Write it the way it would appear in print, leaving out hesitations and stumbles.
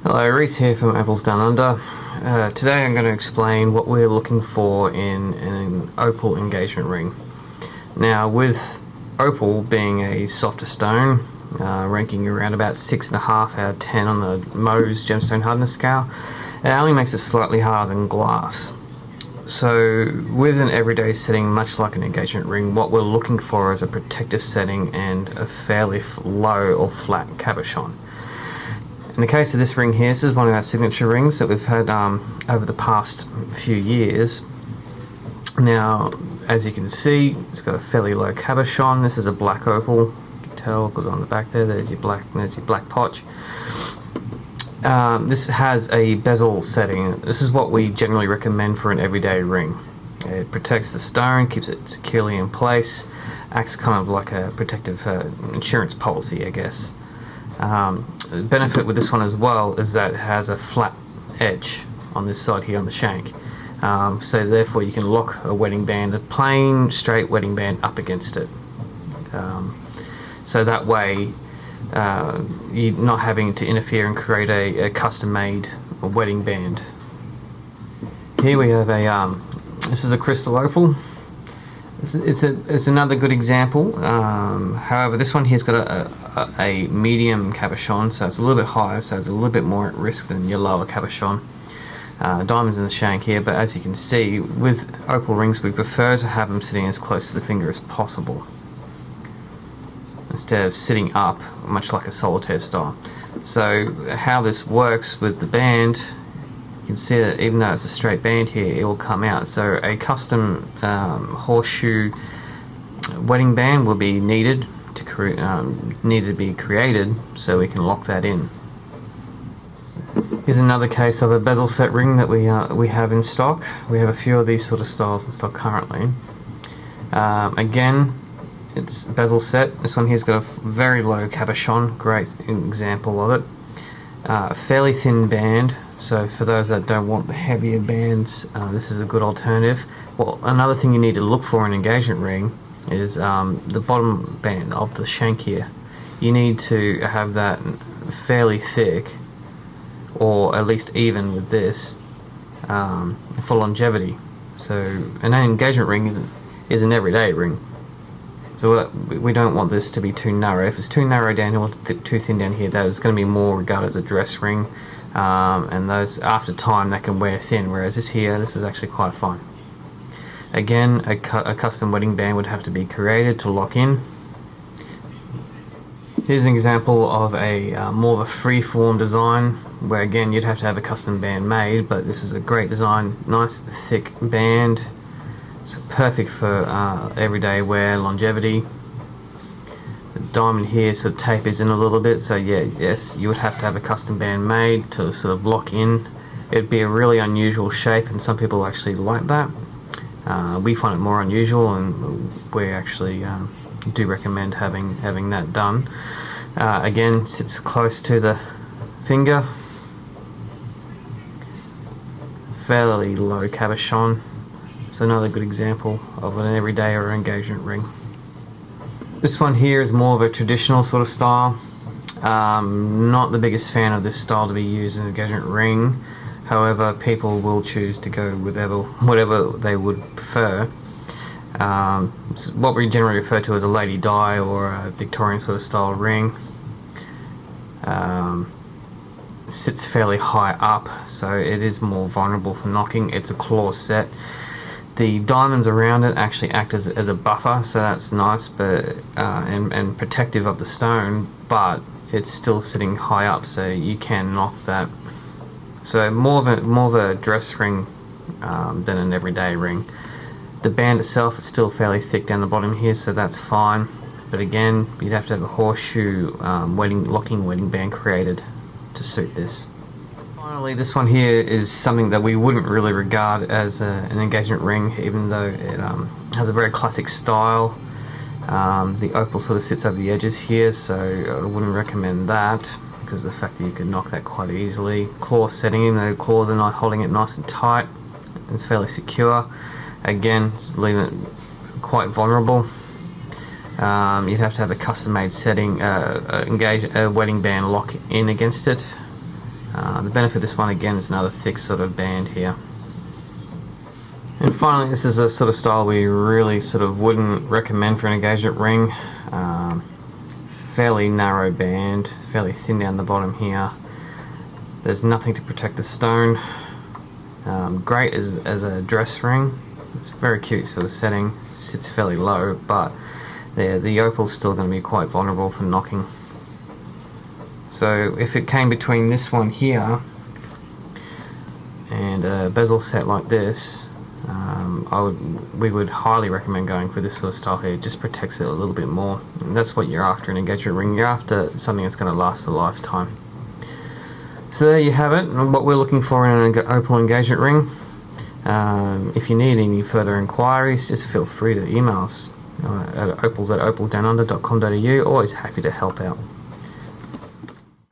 Hello, Reese here from Opals Down Under. Today I'm going to explain what we're looking for in an opal engagement ring. Now, with opal being a softer stone, ranking around about 6.5 out of 10 on the Mohs gemstone hardness scale, it only makes it slightly harder than glass. So with an everyday setting, much like an engagement ring, what we're looking for is a protective setting and a fairly low or flat cabochon. In the case of this ring here, this is one of our signature rings that we've had over the past few years. Now, as you can see, it's got a fairly low cabochon. This is a black opal. You can tell because on the back there's your black potch. This has a bezel setting. This is what we generally recommend for an everyday ring. It protects the stone, keeps it securely in place, acts kind of like a protective insurance policy, I guess. The benefit with this one as well is that it has a flat edge on this side here on the shank, so therefore you can lock a wedding band, a plain straight wedding band, up against it, so that way you're not having to interfere and create a custom made wedding band. Here we have this is a crystal opal. It's another good example. However, this one here's got a medium cabochon, so it's a little bit higher, so it's a little bit more at risk than your lower cabochon. Diamonds in the shank here, but as you can see, with opal rings we prefer to have them sitting as close to the finger as possible, instead of sitting up, much like a solitaire style. So how this works with the band, you can see that even though it's a straight band here, it will come out. So a custom horseshoe wedding band will be needed to be created, so we can lock that in. Here's another case of a bezel set ring that we have in stock. We have a few of these sort of styles in stock currently. Again, it's bezel set. This one here's got a very low cabochon, great example of it. A fairly thin band, so for those that don't want the heavier bands, this is a good alternative. Well, another thing you need to look for in an engagement ring is the bottom band of the shank here. You need to have that fairly thick, or at least even with this, for longevity. So an engagement ring is an everyday ring. So we don't want this to be too narrow. If it's too narrow down here or too thin down here, that is going to be more regarded as a dress ring, and those after time that can wear thin, whereas this is actually quite fine. Again, a custom wedding band would have to be created to lock in. Here's an example of a more of a free-form design, where again you'd have to have a custom band made, but this is a great design, nice thick band. So perfect for everyday wear, longevity. The diamond here sort of tapers in a little bit, so yes, you would have to have a custom band made to sort of lock in. It'd be a really unusual shape, and some people actually like that. We find it more unusual, and we actually do recommend having that done. Again, sits close to the finger. Fairly low cabochon. So another good example of an everyday or engagement ring. This one here is more of a traditional sort of style. Not the biggest fan of this style to be used in an engagement ring. However, people will choose to go with whatever they would prefer. What we generally refer to as a lady die or a Victorian sort of style ring. Sits fairly high up, so it is more vulnerable for knocking. It's a claw set. The diamonds around it actually act as a buffer, so that's nice, but and protective of the stone, but it's still sitting high up, so you can knock that. So more of a dress ring than an everyday ring. The band itself is still fairly thick down the bottom here, so that's fine. But again, you'd have to have a horseshoe locking wedding band created to suit this. Finally, this one here is something that we wouldn't really regard as an engagement ring, even though it has a very classic style. The opal sort of sits over the edges here, so I wouldn't recommend that because of the fact that you could knock that quite easily. Claw setting, even though the claws are not holding it nice and tight, it's fairly secure. Again, just leaving it quite vulnerable. You'd have to have a custom-made setting, engage a wedding band lock in against it. The benefit of this one again is another thick sort of band here. And finally, this is a sort of style we really sort of wouldn't recommend for an engagement ring. Fairly narrow band, fairly thin down the bottom here. There's nothing to protect the stone. Great as a dress ring. It's a very cute sort of setting. Sits fairly low, but the opal's still going to be quite vulnerable for knocking. So if it came between this one here and a bezel set like this, we would highly recommend going for this sort of style here. It just protects it a little bit more. And that's what you're after in an engagement ring. You're after something that's going to last a lifetime. So there you have it, what we're looking for in an opal engagement ring. If you need any further inquiries, just feel free to email us at opals@opalsdownunder.com.au. Always happy to help out.